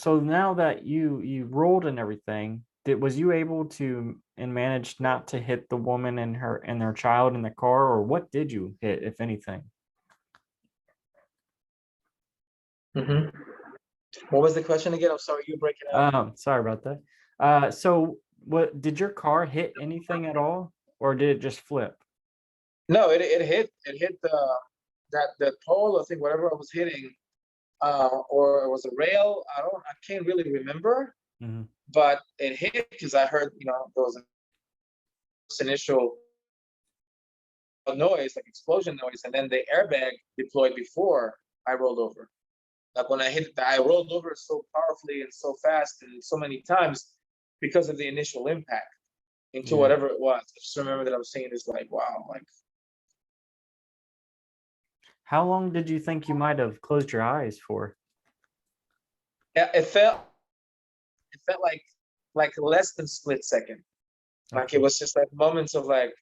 now that you rolled and everything, was you able to and manage not to hit the woman and their child in the car, or what did you hit, if anything? What was the question again? I'm sorry, you break it up. Sorry about that. So what did your car hit anything at all, or did it just flip? No, it hit the pole, I think, whatever I was hitting, or it was a rail. I can't really remember, but it hit because I heard, there was an initial noise, like explosion noise, and then the airbag deployed before I rolled over. Like when I rolled over so powerfully and so fast and so many times because of the initial impact into whatever it was. I just remember that I was saying this like, wow, like. How long did you think you might have closed your eyes for? Yeah, it felt like less than split second. Like it was just like moments of like,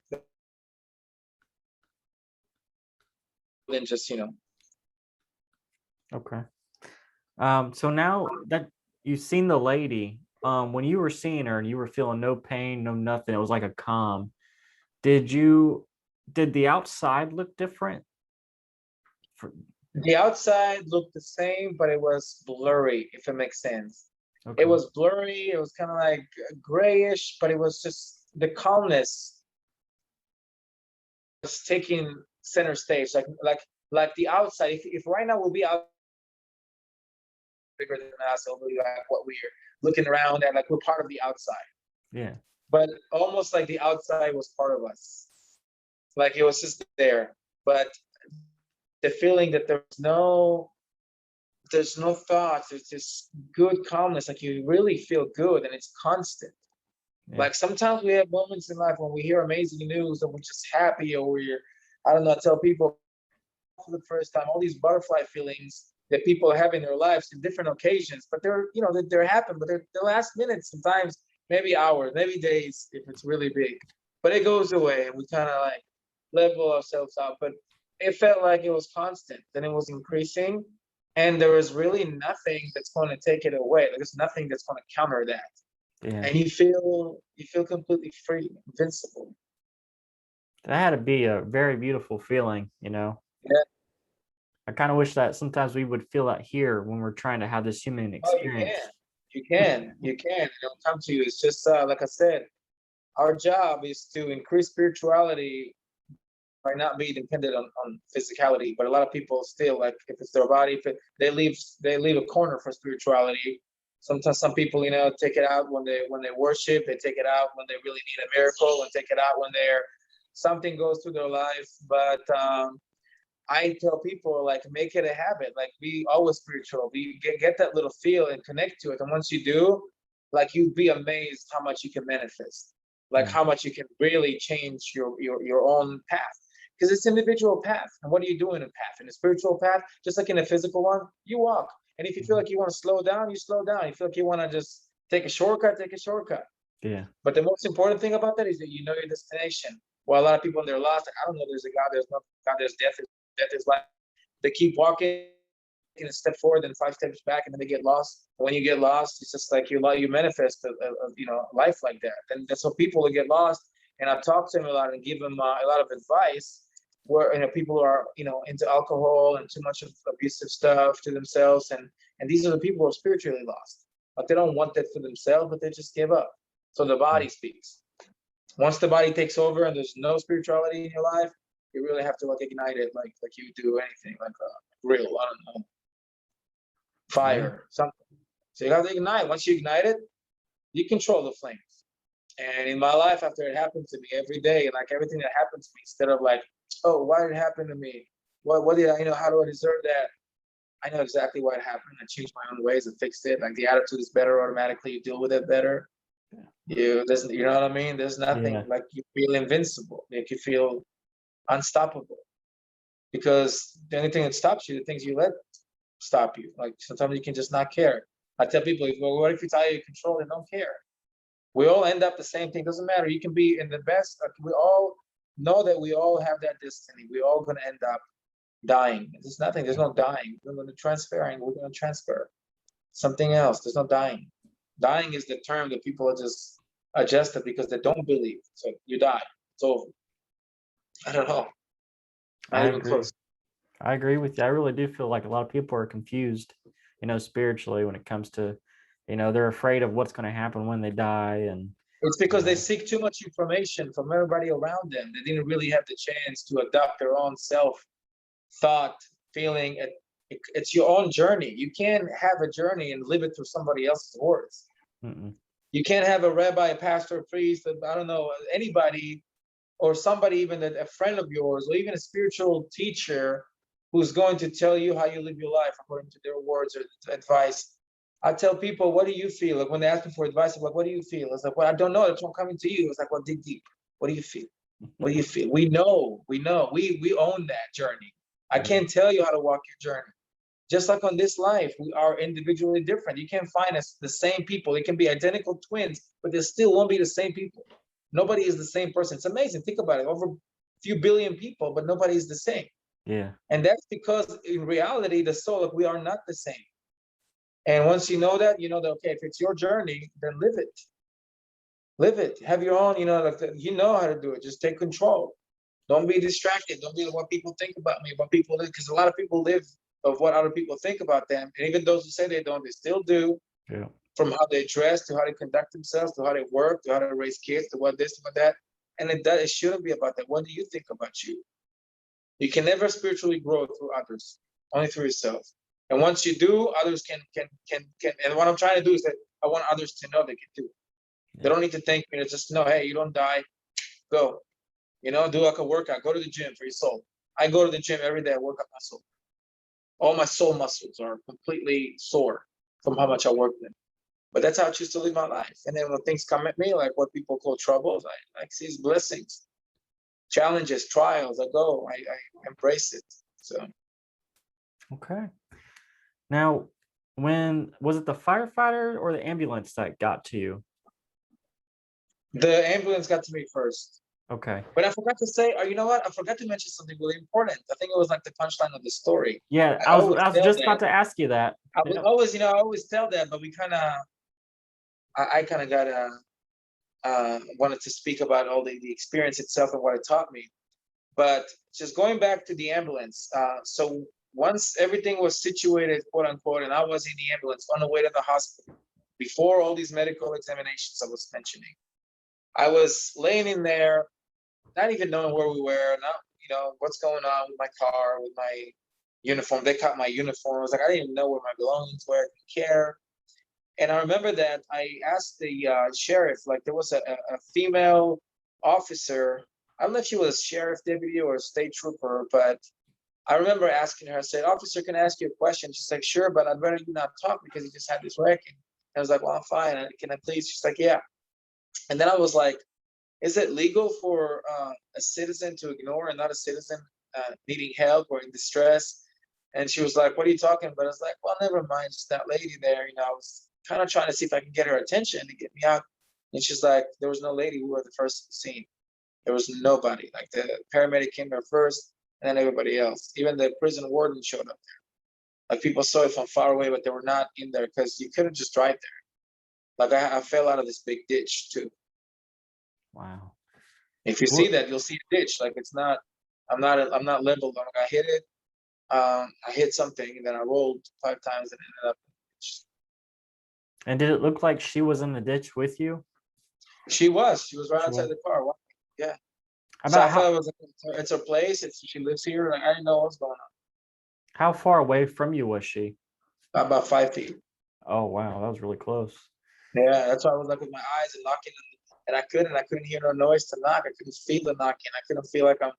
then just, Okay. So now that you've seen the lady, when you were seeing her and you were feeling no pain, no nothing, it was like a calm. Did the outside look different? The outside looked the same, but it was blurry, if it makes sense. Okay. It was blurry. It was kind of like grayish, but it was just the calmness was taking center stage. Like the outside. If right now we'll be out bigger than us, it'll be like what we're looking around at, like we're part of the outside. Yeah. But almost like the outside was part of us. Like it was just there. But the feeling that there was no there's no thoughts. It's just good calmness. Like you really feel good, and it's constant. Yeah. Like sometimes we have moments in life when we hear amazing news and we're just happy, or we're, I don't know, tell people for the first time all these butterfly feelings that people have in their lives in different occasions, but they're, you know, they're happen, but they're the last minutes, sometimes maybe hours, maybe days if it's really big, but it goes away and we kind of like level ourselves out. But it felt like it was constant, then it was increasing, and there was really nothing that's going to take it away. Like, there's nothing that's going to counter that. Yeah. And you feel completely free, invincible. That had to be a very beautiful feeling, you know. Yeah. I kind of wish that sometimes we would feel that here when we're trying to have this human Oh, experience. you can. It'll come to you. It's just like I said, our job is to increase spirituality by not being dependent on physicality. But a lot of people still, like, if it's their body, they leave a corner for spirituality. Sometimes some people, you know, take it out when they worship. They take it out when they really need a miracle, and take it out when something goes through their life. But I tell people, like, make it a habit. Like, be always spiritual. Get that little feel and connect to it. And once you do, like, you'd be amazed how much you can manifest. Like, how much you can really change your own path. Because it's individual path. And what do you do in a path? In a spiritual path, just like in a physical one, you walk. And if you feel like you want to slow down, you slow down. You feel like you want to just take a shortcut, take a shortcut. Yeah. But the most important thing about that is that you know your destination. Well, a lot of people, when they're lost, like, I don't know, there's a God, there's no God, there's death. Death is life. They keep walking, taking a step forward, then 5 steps back, and then they get lost. And when you get lost, it's just like you manifest a life like that. And that's what people will get lost. And I've talked to them a lot and give them a lot of advice. Where, you know, people are, you know, into alcohol and too much of abusive stuff to themselves, and these are the people who are spiritually lost. But they don't want that for themselves, but they just give up. So the body speaks. Once the body takes over and there's no spirituality in your life, you really have to, like, ignite it, like you do anything, like a grill, I don't know, fire, something. So you have to ignite. Once you ignite it, you control the flames. And in my life, after it happened to me every day, like everything that happened to me, instead of like, oh, why did it happen to me? What did I, you know, how do I deserve that? I know exactly what happened. I changed my own ways and fixed it. Like, the attitude is better automatically. You deal with it better. You know what I mean? There's nothing, like, you feel invincible. Like, you feel unstoppable. Because the only thing that stops you, the things you let stop you. Like, sometimes you can just not care. I tell people, well, what if you tell you control and don't care? We all end up the same thing. Doesn't matter. You can be in the best. We all know that we all have that destiny. We're all going to end up dying. There's nothing. There's no dying. We're going to transferring. We're going to transfer something else. There's no dying. Dying is the term that people are just adjusted because they don't believe. So you die. It's over. I don't know. Not even close. I agree with you. I really do feel like a lot of people are confused, you know, spiritually when it comes to, you know, they're afraid of what's going to happen when they die. And it's because they seek too much information from everybody around them. They didn't really have the chance to adopt their own self-thought, feeling. It's your own journey. You can't have a journey and live it through somebody else's words. You can't have a rabbi, a pastor, a priest, I don't know, anybody, or somebody, even a friend of yours, or even a spiritual teacher who's going to tell you how you live your life according to their words or advice. I tell people, what do you feel? Like, when they ask me for advice, I'm like, what do you feel? It's like, well, I don't know. That's what I'm coming to you. It's like, well, dig deep. What do you feel? What do you feel? We know. We own that journey. I can't tell you how to walk your journey. Just like on this life, we are individually different. You can't find us the same people. They can be identical twins, but they still won't be the same people. Nobody is the same person. It's amazing. Think about it. Over a few billion people, but nobody is the same. Yeah. And that's because in reality, the soul, like, we are not the same. And once you know that, okay, if it's your journey, then live it. Live it. Have your own, you know how to do it. Just take control. Don't be distracted. Don't be what people think about me, what people live, because a lot of people live of what other people think about them. And even those who say they don't, they still do. Yeah. From how they dress, to how they conduct themselves, to how they work, to how they raise kids, to what this, to what that. And it shouldn't be about that. What do you think about you? You can never spiritually grow through others, only through yourself. And once you do, others can. And what I'm trying to do is that I want others to know they can do it. Yeah. They don't need to thank me. They just know, hey, you don't die. Go. Do like a workout. Go to the gym for your soul. I go to the gym every day. I work out my soul. All my soul muscles are completely sore from how much I worked them. But that's how I choose to live my life. And then when things come at me, like what people call troubles, I see as blessings, challenges, trials. I embrace it. So Okay. Now, when was it the firefighter or the ambulance that got to you? the ambulance got to me first. Okay. But I forgot to say, you know what? I forgot to mention something really important. I think it was like the punchline of the story. Yeah, I I was always I was tell just that. about to ask you that. I would Yeah. always, I always tell that, but we kind of, I kind of got wanted to speak about all the experience itself and what it taught me. But just going back to the ambulance, so once everything was situated, quote unquote, and I was in the ambulance on the way to the hospital, before all these medical examinations I was mentioning, I was laying in there, not even knowing where we were, not what's going on with my car, with my uniform. They caught my uniform. I was like, I didn't even know where my belongings were. I didn't care. And I remember that I asked the sheriff, like there was a female officer. I don't know if she was a sheriff deputy or a state trooper, but I remember asking her, I said, officer, can I ask you a question? She's like, sure, but I'd rather you not talk because you just had this wreck. And I was like, well, I'm fine. Can I please? She's like, yeah. And then I was like, is it legal for a citizen to ignore and not a citizen needing help or in distress? And she was like, what are you talking about? I was like, well, never mind. Just that lady there, I was kind of trying to see if I can get her attention to get me out. And she's like, there was no lady. We were the first at the scene. There was nobody. Like the paramedic came there first and then everybody else. Even the prison warden showed up there. Like people saw it from far away, but they were not in there because you couldn't just drive there. Like I fell out of this big ditch too. Wow. If you see that, you'll see a ditch. Like it's not, I'm not leveled. Like I hit it. I hit something and then I rolled 5 times and ended up in the ditch. And did it look like she was in the ditch with you? She was right outside the car. Yeah. So I thought it was it's her place. She lives here. Like I didn't know what was going on. How far away from you was she? About 5 feet. Oh wow, that was really close. Yeah, that's why I was like with my eyes and knocking, and I couldn't hear no noise to knock. I couldn't feel the knocking. I couldn't feel like I'm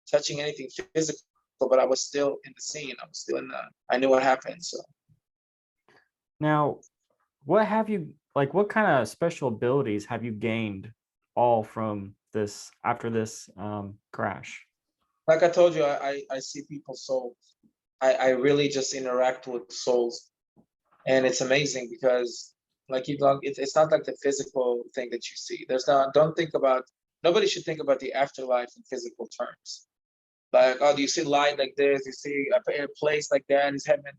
touching anything physical, but I was still in the scene. I was still I knew what happened. So now, what kind of special abilities have you gained all from this after this crash? like I told you, I see people's souls. I really just interact with souls, and it's amazing because like it's not like the physical thing that you see. Nobody should think about the afterlife in physical terms. Like, oh, do you see light like this? You see a place like that is heaven?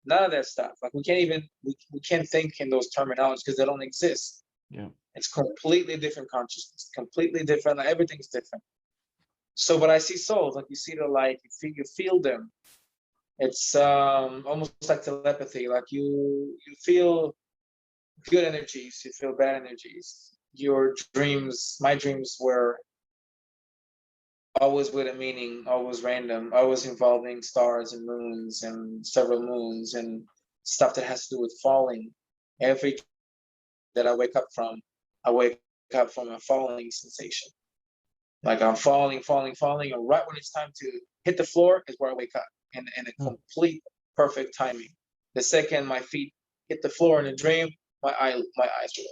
None of that stuff. Like we can't think in those terminologies because they don't exist. Yeah. It's completely different consciousness, completely different. Like everything's different. So, but I see souls, like you see the light, you feel them. It's almost like telepathy. Like you feel good energies, you feel bad energies. Your dreams, my dreams were always with a meaning, always random, always involving stars and moons and several moons and stuff that has to do with falling. Every that I wake up from a falling sensation. Like I'm falling, and right when it's time to hit the floor is where I wake up in a complete perfect timing. The second my feet hit the floor in a dream, my eyes will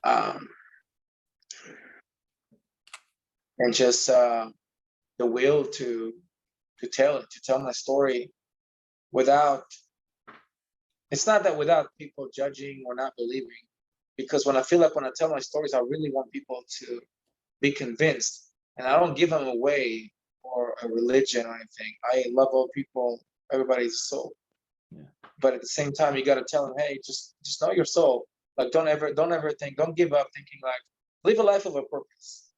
open. And just the will to tell my story without, it's not that without people judging or not believing, because when I tell my stories, I really want people to be convinced, and I don't give them away for a religion or anything. I love all people, everybody's soul. Yeah. But at the same time, you got to tell them, hey, just know your soul. Like don't ever don't give up thinking like live a life of a purpose,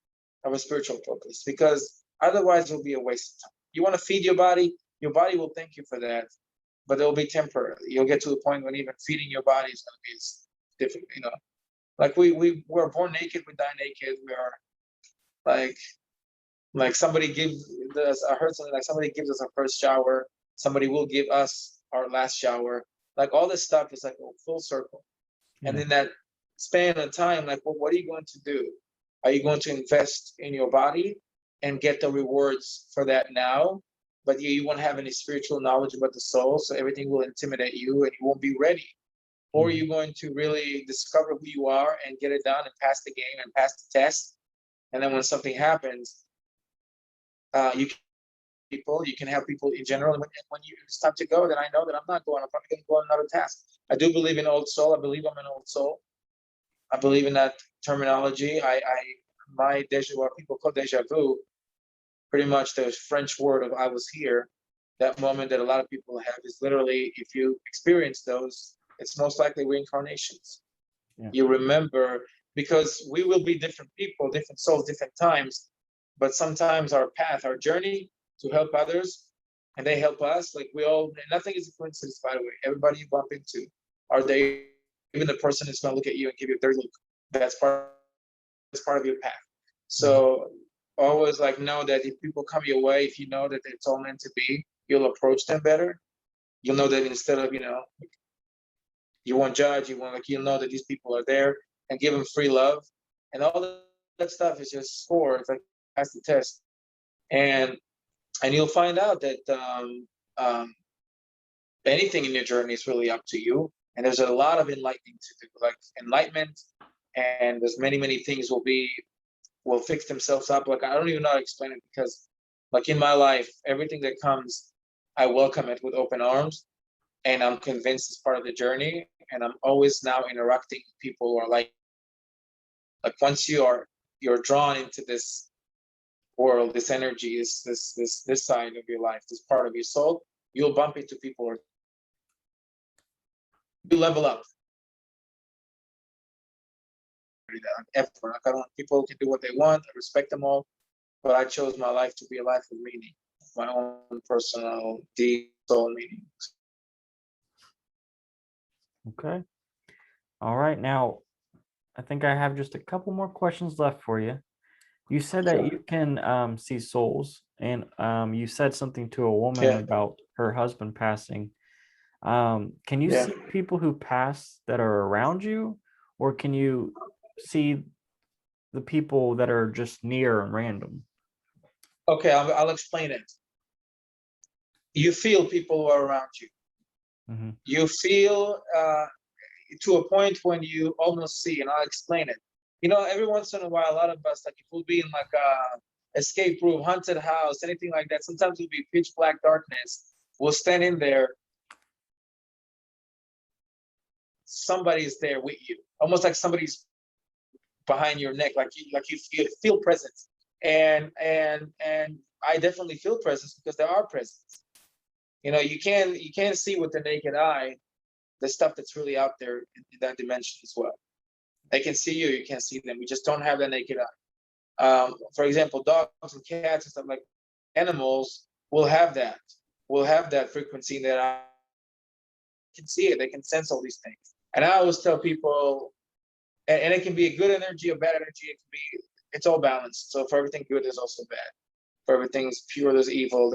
of a spiritual purpose, because otherwise it'll be a waste of time. You want to feed your body will thank you for that, but it'll be temporary. You'll get to a point when even feeding your body is going to be difficult. Like we're born naked, we die naked. We are like somebody gives us. I heard something like somebody gives us our first shower. Somebody will give us our last shower. Like all this stuff is like a full circle. Yeah. And in that span of time, like, well, what are you going to do? Are you going to invest in your body and get the rewards for that now? but you won't have any spiritual knowledge about the soul, so everything will intimidate you and you won't be ready. Or you're going to really discover who you are and get it done and pass the game and pass the test. And then when something happens, you can help people in general. And when it's time to go, then I know that I'm not going. I'm probably going to go on another task. I do believe in old soul. I believe I'm an old soul. I believe in that terminology. My deja, what people call deja vu, pretty much the French word of I was here. That moment that a lot of people have is literally, if you experience those, it's most likely reincarnations. Yeah. You remember, because we will be different people, different souls, different times, but sometimes our path, our journey to help others, and they help us, like we all, nothing is a coincidence, by the way. Everybody you bump into, are they, even the person is going to look at you and give you a dirty look. That's part of your path. So always like know that if people come your way, if you know that it's all meant to be, you'll approach them better. You'll know that instead of, you won't judge, you'll know that these people are there, and give them free love. And all that stuff is just score. It's like pass the test. And you'll find out that anything in your journey is really up to you. And there's a lot of enlightening to do, like enlightenment, and there's many things will fix themselves up. Like I don't even know how to explain it, because like in my life, everything that comes, I welcome it with open arms, and I'm convinced it's part of the journey. And I'm always now interacting with people who are like once you're drawn into this world, this energy, this side of your life, this part of your soul, you'll bump into people, or you level up. Effort. Like I don't. People can do what they want. I respect them all, but I chose my life to be a life of meaning, my own personal, deep soul meaning. Okay. All right. Now, I think I have just a couple more questions left for you. You said that you can see souls, and you said something to a woman about her husband passing. Can you see people who pass that are around you, or can you see the people that are just near and random? Okay, I'll explain it. You feel people who are around you. Mm-hmm. You feel to a point when you almost see, and I'll explain it. Every once in a while, a lot of us, like if we'll be in like a escape room, haunted house, anything like that, sometimes it'll be pitch black darkness. We'll stand in there. Somebody's there with you, almost like somebody's behind your neck, like you feel presence. And I definitely feel presence, because there are presence. You can't see with the naked eye the stuff that's really out there in that dimension as well. They can see you, you can't see them. We just don't have the naked eye. For example, dogs and cats and stuff, like animals will have that frequency that I can see it. They can sense all these things. And I always tell people, and it can be a good energy or bad energy. It's all balanced. So for everything good, there's also bad. For everything's pure, there's evil.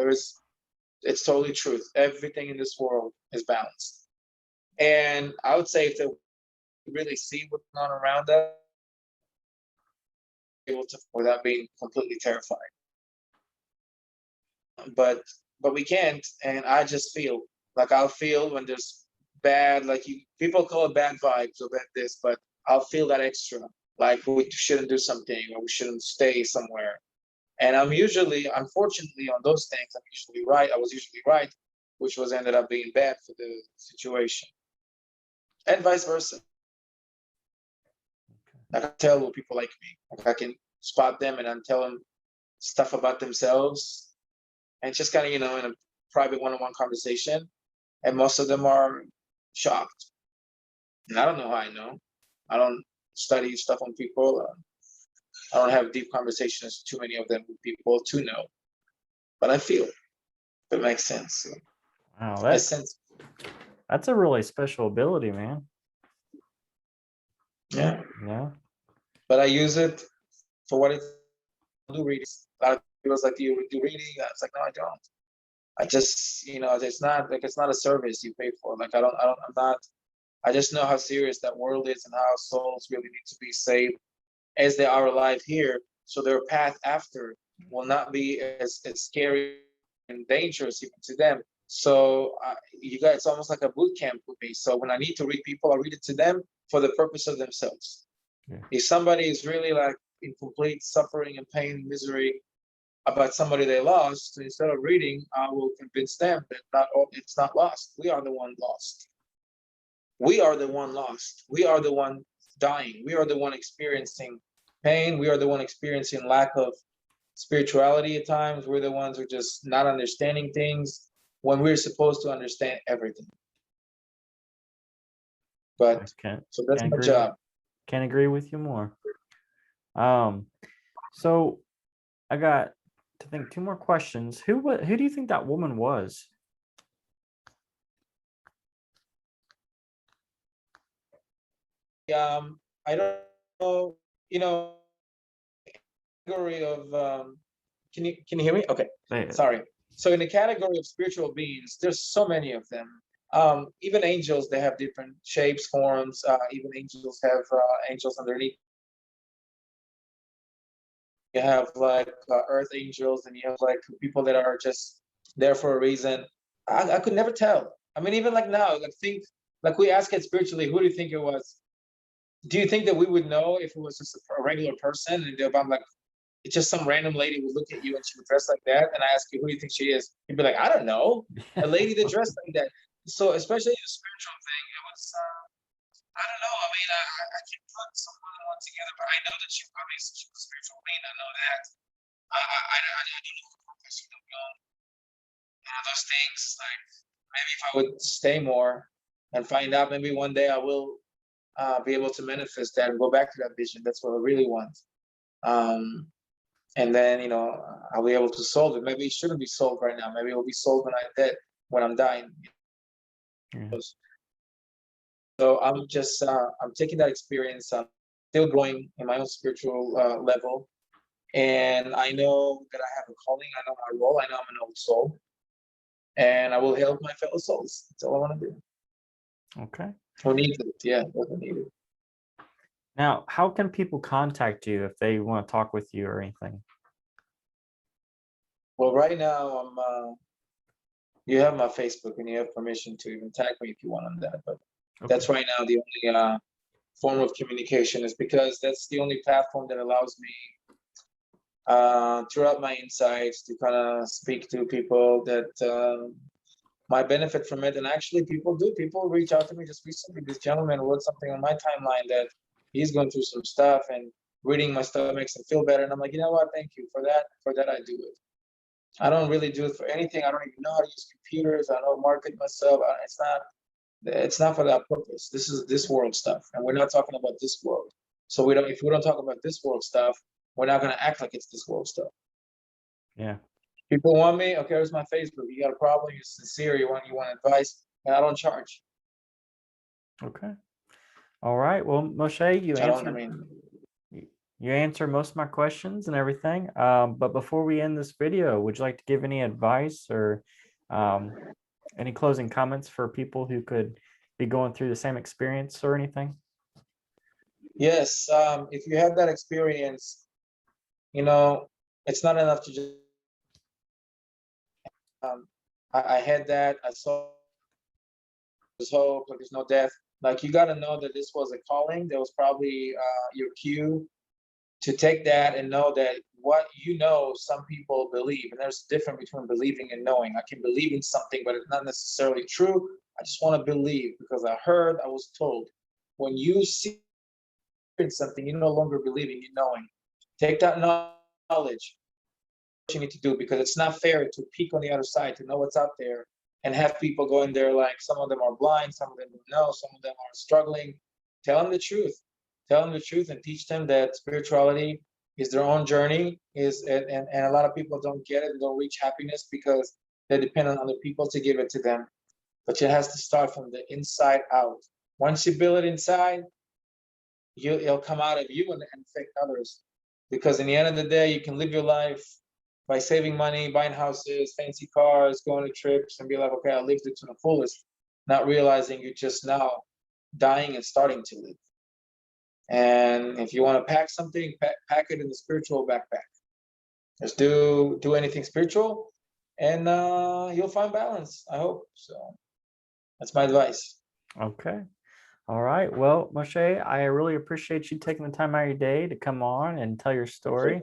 It's totally truth. Everything in this world is balanced. And I would say if they really see what's going on around us, able to, without being completely terrified. But we can't, and I just feel like I'll feel when there's bad, like people call it bad vibes or bad this, but I'll feel that extra, like we shouldn't do something or we shouldn't stay somewhere. And I'm usually, unfortunately, on those things, I'm usually right. I was usually right, which was ended up being bad for the situation, and vice versa. I can tell what people like me. Like I can spot them and I'm telling them stuff about themselves, and just kind of, in a private one-on-one conversation. And most of them are shocked. And I don't know how I know. I don't study stuff on people. I don't have deep conversations, too many of them, with people to know. But I feel, if it makes sense. Wow, that's a really special ability, man. Yeah. Yeah. But I use it for what it do readings. A lot of people like, do you do reading? I was like, no, I don't. I just, it's not a service you pay for. Like I'm not, I just know how serious that world is and how souls really need to be saved as they are alive here. So their path after will not be as scary dangerous even to them. So you guys, it's almost like a boot camp with me. So when I need to read people, I read it to them for the purpose of themselves. Yeah. If somebody is really like in complete suffering and pain and misery about somebody they lost, instead of reading, I will convince them that it's not lost. We are the one lost. We are the one lost. We are the one dying. We are the one experiencing pain. We are the one experiencing lack of spirituality at times. We're the ones who are just not understanding things when we're supposed to understand everything. But so that's my job. Can't agree with you more. So I got to think 2 more questions. Who do you think that woman was? I don't know, category of can you hear me? Okay. Sorry. So in the category of spiritual beings, there's so many of them. Even angels, they have different shapes, forms. Even angels have angels underneath. You have like earth angels, and you have like people that are just there for a reason. I could never tell. I mean, even like now, like we ask it spiritually, who do you think it was? Do you think that we would know if it was just a regular person? And if I'm like, it's just some random lady would look at you and she would dress like that, and I ask you, who do you think she is? You'd be like, I don't know, a lady that dressed like that. So especially the spiritual thing, it was, I don't know. I mean, I can't put someone and one together, but I know that she probably is a spiritual being. I know that. I don't know what she don't know. Those things, like maybe if I would stay more and find out, maybe one day I will be able to manifest that and go back to that vision. That's what I really want. And then, I'll be able to solve it. Maybe it shouldn't be solved right now. Maybe it will be solved when I'm dead, when I'm dying. Yeah. So I'm just, I'm taking that experience. I'm still growing in my own spiritual level. And I know that I have a calling. I know my role. I know I'm an old soul. And I will help my fellow souls. That's all I want to do. Okay. Who needs it? Yeah, who needs it. Now, how can people contact you if they want to talk with you or anything? Well, right now, you have my Facebook, and you have permission to even tag me if you want on that. But that's right now the only form of communication, is because that's the only platform that allows me throughout my insights to kind of speak to people that might benefit from it. And actually, people reach out to me. Just recently, this gentleman wrote something on my timeline that he's going through some stuff, and reading my stuff makes him feel better. And I'm like, you know what? Thank you for that. For that, I do it. I don't really do it for anything. I don't even know how to use computers. I don't market myself. It's not for that purpose. This is this world stuff, and we're not talking about this world. So if we don't talk about this world stuff, we're not going to act like it's this world stuff. Yeah. People want me. Okay, here's my Facebook. You got a problem? You're sincere. You want advice, and I don't charge. Okay. All right. Well, Moshe, you answered most of my questions and everything. But before we end this video, would you like to give any advice or any closing comments for people who could be going through the same experience or anything? Yes. If you have that experience, it's not enough to just. I had that. I saw there's hope, like there's no death. Like, you got to know that this was a calling. There was probably your cue to take that and know that what some people believe, and there's a difference between believing and knowing. I can believe in something, but it's not necessarily true. I just want to believe because I was told. When you see something, you're no longer believing, you're knowing. Take that knowledge, what you need to do, because it's not fair to peek on the other side, to know what's out there, and have people go in there like some of them are blind, some of them don't know, some of them are struggling. Tell them the truth. Tell them the truth and teach them that spirituality is their own journey. And a lot of people don't get it, don't reach happiness because they depend on other people to give it to them. But it has to start from the inside out. Once you build it inside, it'll come out of you and affect others. Because in the end of the day, you can live your life by saving money, buying houses, fancy cars, going to trips, and be like, okay, I lived it to the fullest, not realizing you're just now dying and starting to live. And if you want to pack something, pack it in the spiritual backpack. Just do anything spiritual, and you'll find balance. I hope so. That's my advice. Okay. All right. Well, Moshe, I really appreciate you taking the time out of your day to come on and tell your story.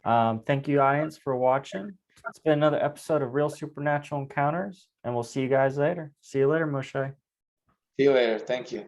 Thank you, audience, for watching. It's been another episode of Real Supernatural Encounters, and we'll see you guys later. See you later, Moshe. See you later. Thank you.